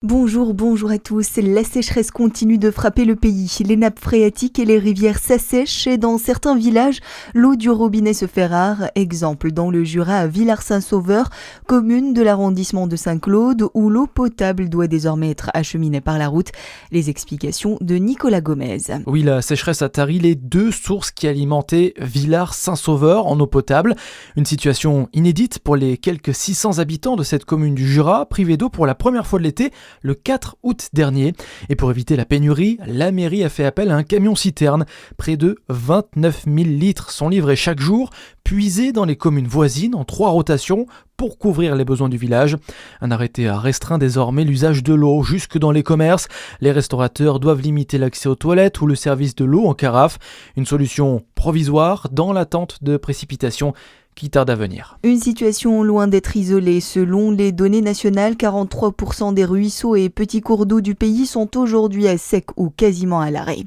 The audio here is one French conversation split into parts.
Bonjour à tous. La sécheresse continue de frapper le pays. Les nappes phréatiques et les rivières s'assèchent et dans certains villages, l'eau du robinet se fait rare. Exemple dans le Jura à Villars-Saint-Sauveur, commune de l'arrondissement de Saint-Claude, où l'eau potable doit désormais être acheminée par la route. Les explications de Nicolas Gomez. Oui, la sécheresse a tari les deux sources qui alimentaient Villars-Saint-Sauveur en eau potable. Une situation inédite pour les quelques 600 habitants de cette commune du Jura, privés d'eau pour la première fois de l'été, le 4 août dernier. Et pour éviter la pénurie, la mairie a fait appel à un camion-citerne. Près de 29 000 litres sont livrés chaque jour, puisés dans les communes voisines en 3 rotations pour couvrir les besoins du village. Un arrêté a restreint désormais l'usage de l'eau jusque dans les commerces. Les restaurateurs doivent limiter l'accès aux toilettes ou le service de l'eau en carafe. Une solution provisoire dans l'attente de précipitations qui tarde à venir. Une situation loin d'être isolée. Selon les données nationales, 43% des ruisseaux et petits cours d'eau du pays sont aujourd'hui à sec ou quasiment à l'arrêt.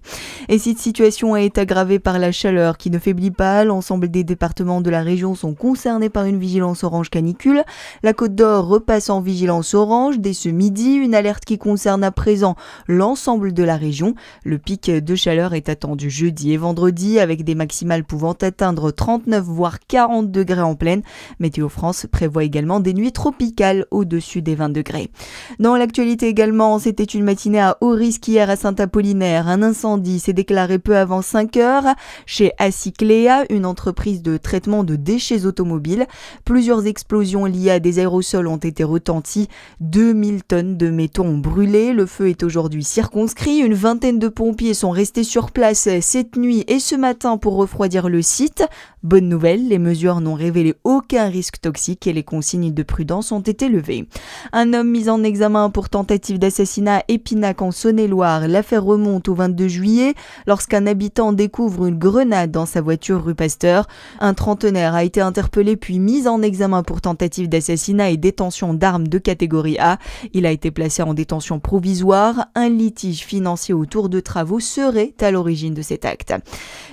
Et cette situation est aggravée par la chaleur qui ne faiblit pas. L'ensemble des départements de la région sont concernés par une vigilance orange canicule. La Côte d'Or repasse en vigilance orange dès ce midi, une alerte qui concerne à présent l'ensemble de la région. Le pic de chaleur est attendu jeudi et vendredi avec des maximales pouvant atteindre 39 voire 40 degrés en pleine. Météo France prévoit également des nuits tropicales au-dessus des 20 degrés. Dans l'actualité également, c'était une matinée à haut risque hier à Saint-Apollinaire. Un incendie s'est déclaré peu avant 5 heures chez Acicléa, une entreprise de traitement de déchets automobiles. Plusieurs explosions liées à des aérosols ont été retenties. 2000 tonnes de métaux ont brûlé. Le feu est aujourd'hui circonscrit. Une vingtaine de pompiers sont restés sur place cette nuit et ce matin pour refroidir le site. Bonne nouvelle, les mesures n'ont révélé aucun risque toxique et les consignes de prudence ont été levées. Un homme mis en examen pour tentative d'assassinat à Épinac en Saône-et-Loire. L'affaire remonte au 22 juillet lorsqu'un habitant découvre une grenade dans sa voiture rue Pasteur. Un trentenaire a été interpellé puis mis en examen pour tentative d'assassinat et détention d'armes de catégorie A. Il a été placé en détention provisoire. Un litige financier autour de travaux serait à l'origine de cet acte.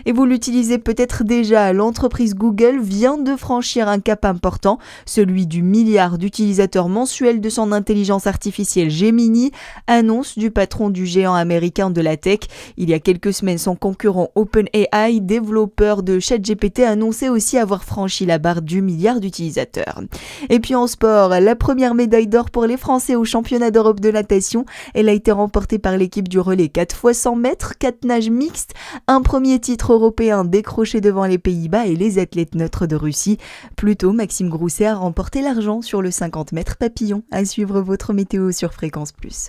Et vous l'utilisez peut-être déjà, l'entreprise Google vient de franchir un cap important, celui du milliard d'utilisateurs mensuels de son intelligence artificielle Gemini, annonce du patron du géant américain de la tech. Il y a quelques semaines, son concurrent OpenAI, développeur de ChatGPT, annonçait aussi avoir franchi la barre du milliard d'utilisateurs. Et puis en sport, la première médaille d'or pour les Français au championnat d'Europe de natation. Elle a été remportée par l'équipe du relais 4x100 mètres, 4 nages mixtes, un premier titre européen décroché devant les Pays-Bas et les athlètes neutres de Russie. Plus tôt, Maxime Grousset a remporté l'argent sur le 50 mètres papillon. À suivre votre météo sur Fréquence Plus.